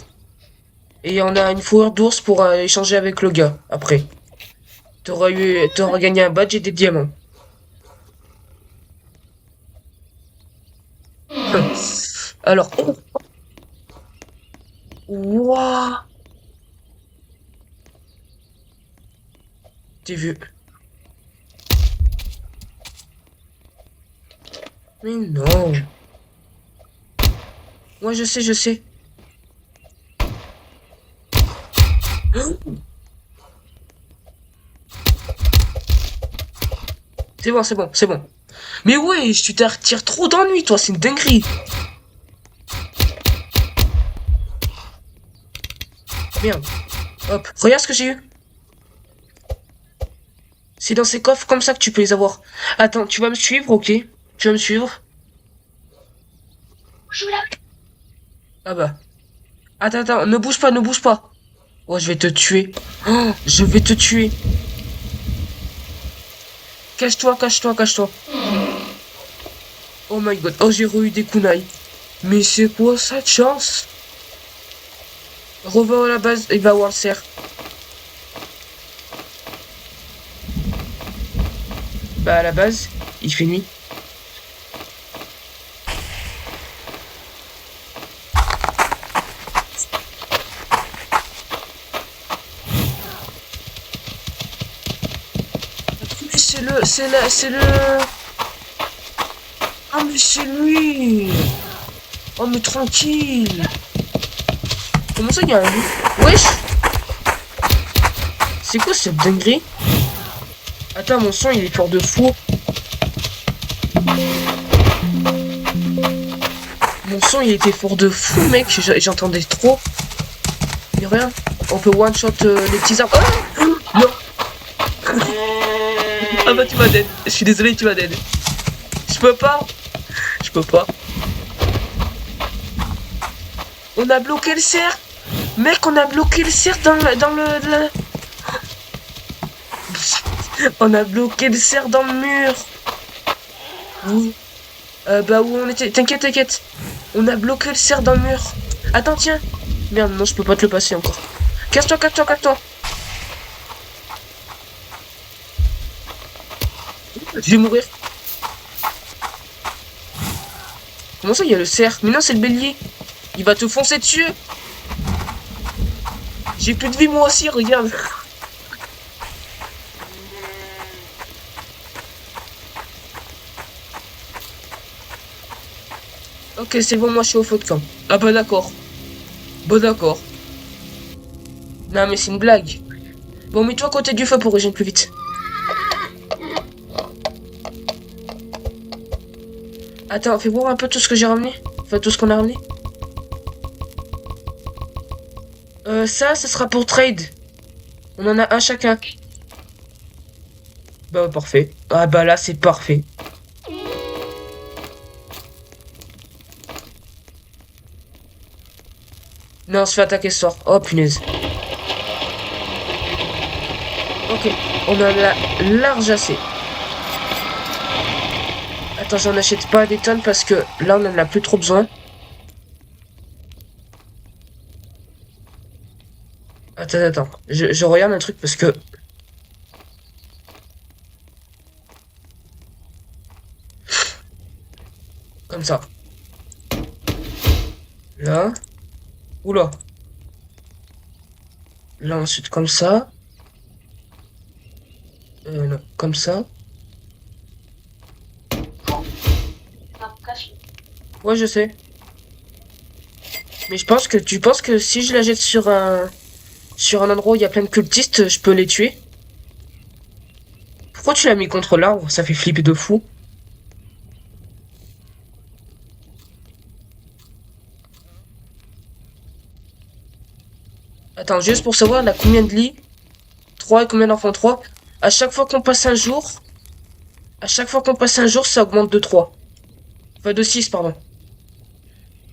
Et on a une fourrure d'ours pour échanger avec le gars après. T'auras gagné un badge et des diamants. Alors, ouah, t'es vu. Mais non. Moi je sais, je sais. C'est bon, c'est bon, c'est bon. Mais ouais, tu t'attires trop d'ennuis, toi, c'est une dinguerie. Merde. Hop, regarde ce que j'ai eu. C'est dans ces coffres comme ça que tu peux les avoir. Attends, tu vas me suivre, ok? Tu vas me suivre? Ah bah. Attends, attends, ne bouge pas, ne bouge pas. Oh, je vais te tuer. Oh, je vais te tuer. Cache-toi, cache-toi, cache-toi. Oh my god. Oh, j'ai eu des kunai. Mais c'est quoi cette chance? Reviens à la base et va voir le cerf. Bah, à la base, il fait nuit. Mais c'est le... Ah, mais c'est lui. Oh, mais tranquille. Comment ça, il y a un loup? Wesh. C'est quoi cette dinguerie? Attends, mon son, il est fort de fou. Mon son, il était fort de fou, mec. J'entendais trop. Y'a rien. On peut one-shot les petits arbres. Ah non. Ah bah, tu m'as dead. Je suis désolé, tu m'as dead. Je peux pas. Je peux pas. On a bloqué le cerf. Mec, on a bloqué le cerf On a bloqué le cerf dans le mur. Où? Bah où on était? T'inquiète, t'inquiète. On a bloqué le cerf dans le mur. Attends, tiens. Merde, non, je peux pas te le passer encore. Casse-toi, casse-toi, casse-toi. Je vais mourir. Comment ça, il y a le cerf? Mais non, c'est le bélier. Il va te foncer dessus. J'ai plus de vie moi aussi, regarde. Ok, c'est bon, moi je suis au feu de camp. Ah bah d'accord. Bah d'accord. Non mais c'est une blague. Bon, mets-toi à côté du feu pour régénérer plus vite. Attends, fais voir un peu tout ce que j'ai ramené. Enfin, tout ce qu'on a ramené. Ça sera pour trade. On en a un chacun. Bah parfait. Ah bah là, c'est parfait. Non, on se fait attaquer ce soir. Oh punaise. Ok, on en a large assez. Attends, j'en achète pas des tonnes parce que là, on en a plus trop besoin. Attends, attends. Je regarde un truc parce que... Comme ça. Là. Oula. Là, ensuite, comme ça. Non, comme ça. Ouais, je sais. Mais tu penses que si je la jette sur un endroit où il y a plein de cultistes, je peux les tuer? Pourquoi tu l'as mis contre l'arbre? Ça fait flipper de fou. Attends, juste pour savoir, elle a combien de lits? 3 et combien d'enfants? 3. À chaque fois qu'on passe un jour, ça augmente de 3. Enfin, de 6, pardon.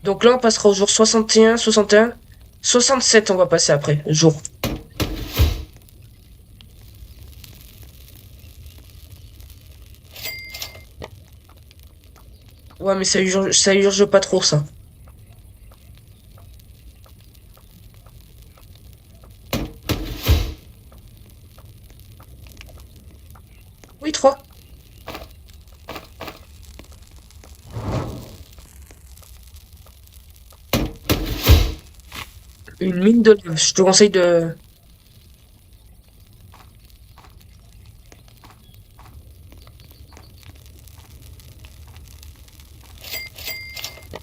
Donc là, on passera au jour 61, 61, 67, on va passer après, jour. Ouais, mais ça urge pas trop, ça. Oui, 3. Une mine de lave. Je te conseille de...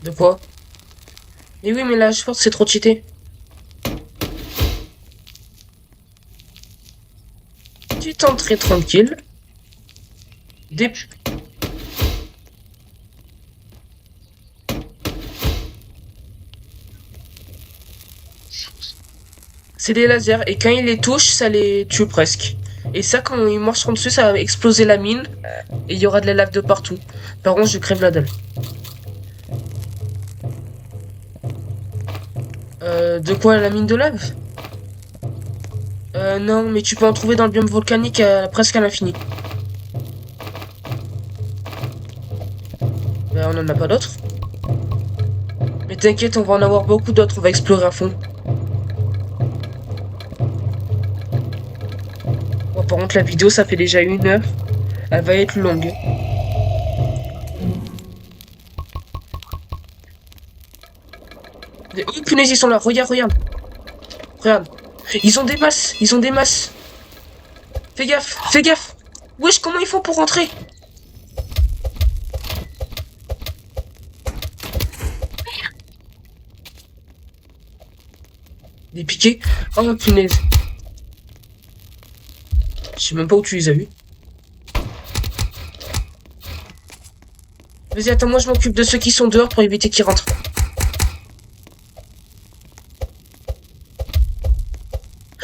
De quoi? Mais oui, mais là, je pense que c'est trop cheaté. Tu tenterais tranquille. Des... C'est des lasers, et quand ils les touchent, ça les tue presque. Et ça, quand ils marcheront dessus, ça va exploser la mine, et il y aura de la lave de partout. Par contre, je crève la dalle. De quoi, la mine de lave? Non, mais tu peux en trouver dans le biome volcanique presque à l'infini. Ben, on en a pas d'autres. Mais t'inquiète, on va en avoir beaucoup d'autres, on va explorer à fond. Bon, par contre, la vidéo, ça fait déjà 1 heure. Elle va être longue. Oh punaise, ils sont là, regarde, regarde. Regarde. Ils ont des masses, ils ont des masses. Fais gaffe, fais gaffe. Wesh, comment ils font pour rentrer? Des piquets. Oh punaise. Je sais même pas où tu les as vus. Vas-y, attends, moi je m'occupe de ceux qui sont dehors pour éviter qu'ils rentrent.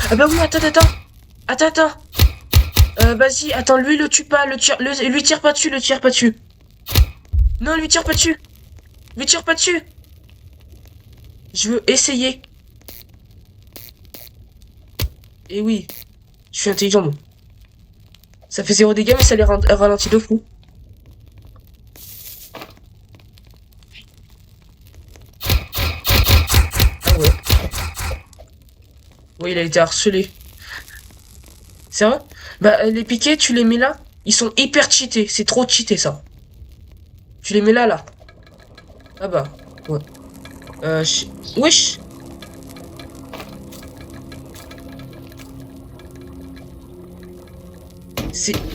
Ah bah oui, attends, attends. Attends, attends. Vas-y, attends, lui le tue pas, lui tire pas dessus, le tire pas dessus. Non, lui tire pas dessus. Lui tire pas dessus. Je veux essayer. Et oui, je suis intelligent, moi. Ça fait 0 dégâts, mais ça les ralentit de fou. Ah ouais. Ouais, il a été harcelé. Sérieux? Bah, les piquets, tu les mets là. Ils sont hyper cheatés. C'est trop cheaté, ça. Tu les mets là, là. Ah bah, ouais. Wesh!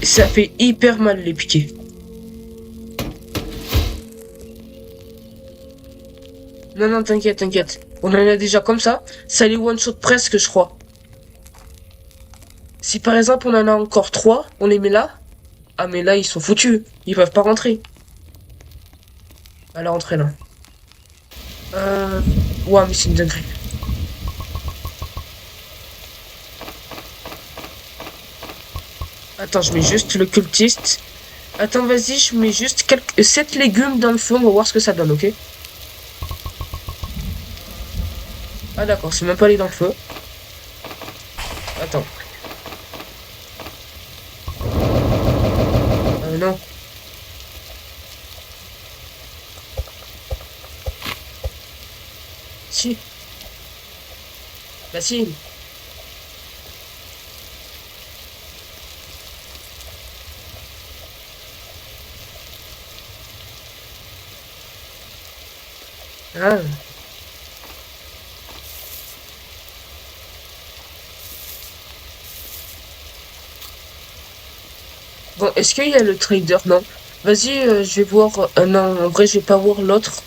Ça fait hyper mal, les piquets. Non, non, t'inquiète, t'inquiète. On en a déjà comme ça. Ça les one-shot presque, je crois. Si par exemple on en a encore 3, on les met là. Ah, mais là, ils sont foutus. Ils peuvent pas rentrer. À la rentrée, là. Euh... Ouais, mais c'est une dinguerie. Attends, je mets juste le cultiste. Attends, vas-y, je mets juste 7 légumes dans le feu. On va voir ce que ça donne, ok? Ah, d'accord, c'est même pas allé dans le feu. Attends. Non. Si. Bah si. Ah. Bon, est-ce qu'il y a le trader? Non. Vas-y, je vais voir. Non, en vrai, je vais pas voir l'autre.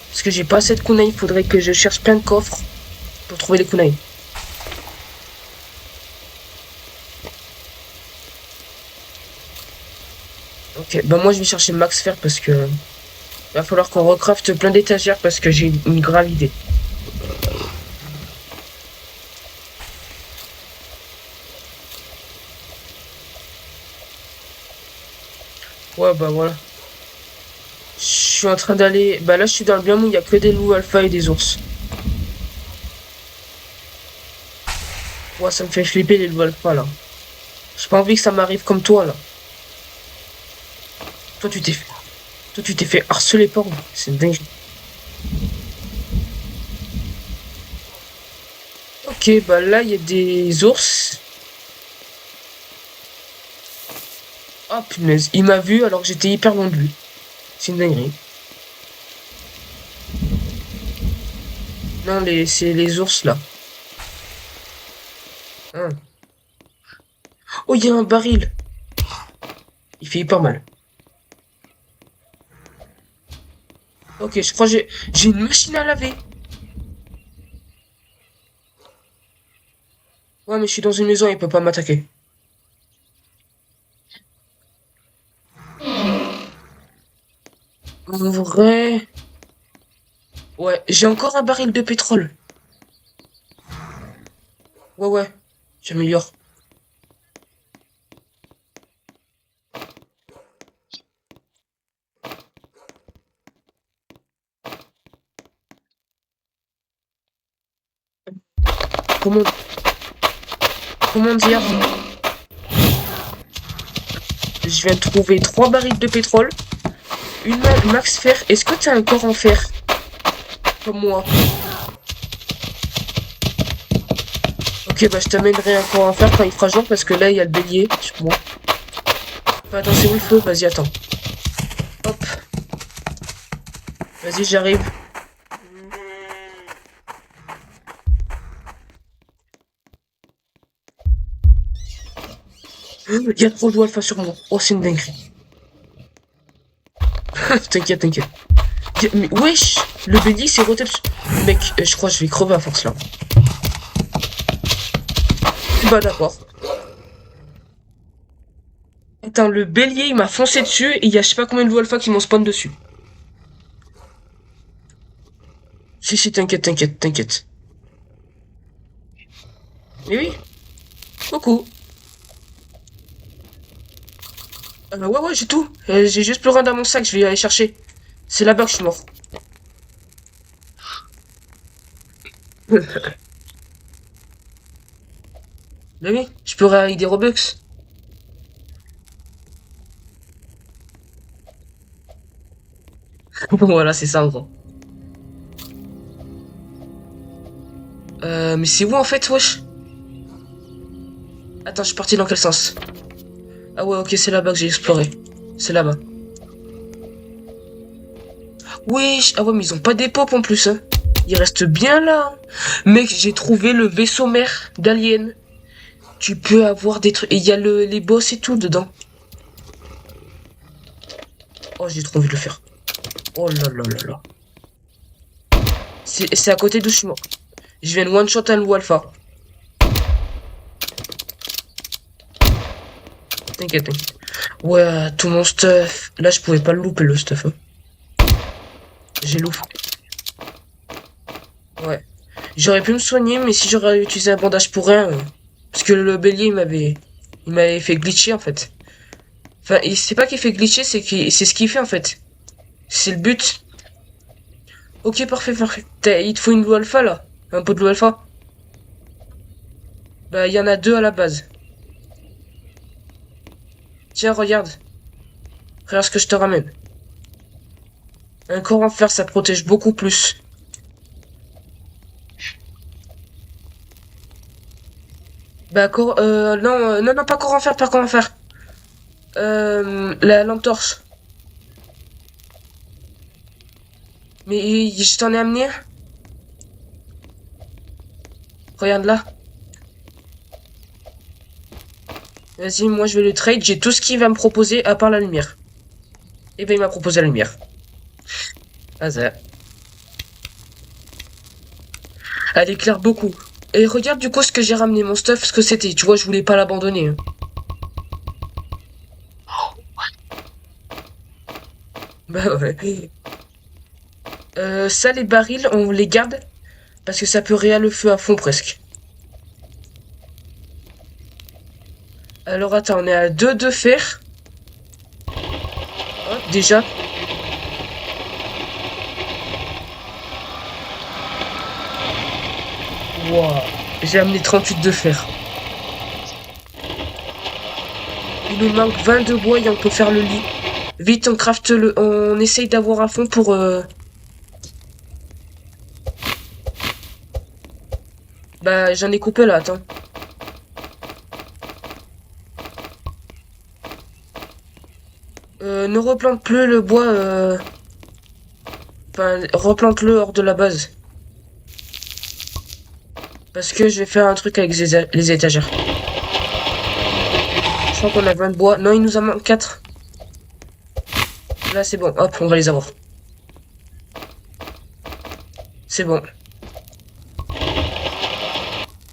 Parce que j'ai pas assez de kunai. Il faudrait que je cherche plein de coffres pour trouver les kunai. Ok, bah moi je vais chercher Max Fer parce que va falloir qu'on recrafte plein d'étagères parce que j'ai une grave idée. Ouais, bah voilà. Je suis en train d'aller. Bah là, je suis dans le biome où il y a que des loups alpha et des ours. Ouais, ça me fait flipper les loups alpha là. J'ai pas envie que ça m'arrive comme toi là. Toi, tu t'es fait. Toi, tu t'es fait harceler par où? C'est une dingue. Ok, bah là, il y a des ours. Oh punaise, il m'a vu alors que j'étais hyper loin de lui. C'est une dinguerie. Non, c'est les ours là. Hein. Oh, il y a un baril. Il fait hyper mal. Ok, je crois que j'ai une machine à laver. Ouais, mais je suis dans une maison, il peut pas m'attaquer. En vrai... Ouais, j'ai encore un baril de pétrole. Ouais, ouais, j'améliore. Comment, comment dire? Je viens de trouver 3 barils de pétrole. Une max fer. Est-ce que t'as un corps en fer? Comme moi. Ok, bah je t'amènerai un corps en fer quand il fera jour parce que là, il y a le bélier sur moi. Enfin, attends, c'est où le feu? Vas-y, attends. Hop. Vas-y, j'arrive. Il y a trop de alpha sur moi. Oh, c'est une dinguerie. T'inquiète, t'inquiète. Mais wesh, le bélier s'est retapé. Mec, je crois que je vais crever à force là. Bah d'accord. Attends, le bélier il m'a foncé dessus et il y a je sais pas combien de loups alpha qui m'ont spawn dessus. Si, si, t'inquiète, t'inquiète, t'inquiète. Mais oui, coucou. Ouais, ouais, j'ai tout. J'ai juste plus rien dans mon sac, je vais aller chercher. C'est là-bas que je suis mort. Bah oui, je peux avec des Robux. Voilà, c'est ça en gros. Mais c'est où en fait, wesh? Attends, je suis parti dans quel sens? Ah ouais, ok, c'est là-bas que j'ai exploré. C'est là-bas. Wesh, ah ouais, mais ils ont pas des pop en plus, hein. Ils restent bien là, hein. Mec, j'ai trouvé le vaisseau mère d'Alien. Tu peux avoir des trucs. Et il y a les boss et tout dedans. Oh, j'ai trop envie de le faire. Oh là là là là. C'est à côté d'où je suis mort. Je viens de one shot un loup alpha. T'inquiète, t'inquiète. Ouais, tout mon stuff. Là, je pouvais pas le louper le stuff, hein. J'ai loupé. Ouais. J'aurais pu me soigner, mais si j'aurais utilisé un bandage pour rien. Parce que le bélier, il m'avait fait glitcher en fait. Enfin, c'est pas qu'il fait glitcher, c'est ce qu'il fait en fait. C'est le but. Ok, parfait, parfait. Il te faut une loup alpha là? Un pot de loup alpha? Bah, il y en a deux à la base. Tiens, regarde. Regarde ce que je te ramène. Un corps en fer, ça protège beaucoup plus. Bah, non, non, non, pas corps en fer, pas corps en fer. La lampe torche. Mais je t'en ai amené un. Regarde là. Vas-y, moi je vais le trade. J'ai tout ce qu'il va me proposer à part la lumière. Et ben il m'a proposé la lumière. Hasard. Elle éclaire beaucoup. Et regarde du coup ce que j'ai ramené, mon stuff, ce que c'était. Tu vois, je voulais pas l'abandonner, hein. Bah ouais. Ça, les barils, on les garde. Parce que ça peut réa le feu à fond presque. Alors attends, on est à 2 de fer. Hop, déjà. Wow. J'ai amené 38 de fer. Il nous manque 20 de bois et on peut faire le lit. Vite, on craft on essaye d'avoir à fond pour... Bah, j'en ai coupé là, attends. Ne replante plus le bois, Enfin, replante-le hors de la base. Parce que je vais faire un truc avec les étagères. Je crois qu'on a 20 de bois. Non, il nous en manque 4. Là, c'est bon. Hop, on va les avoir. C'est bon.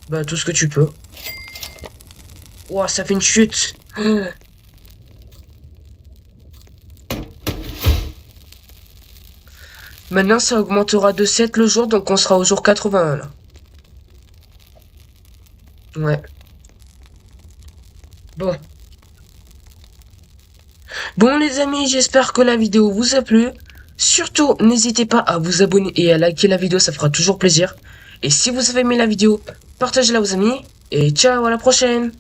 Bah, tout ce que tu peux. Ouah, ça fait une chute. Maintenant, ça augmentera de 7 le jour, donc on sera au jour 81, là. Ouais. Bon. Bon, les amis, j'espère que la vidéo vous a plu. Surtout, n'hésitez pas à vous abonner et à liker la vidéo, ça fera toujours plaisir. Et si vous avez aimé la vidéo, partagez-la aux amis. Et ciao, à la prochaine!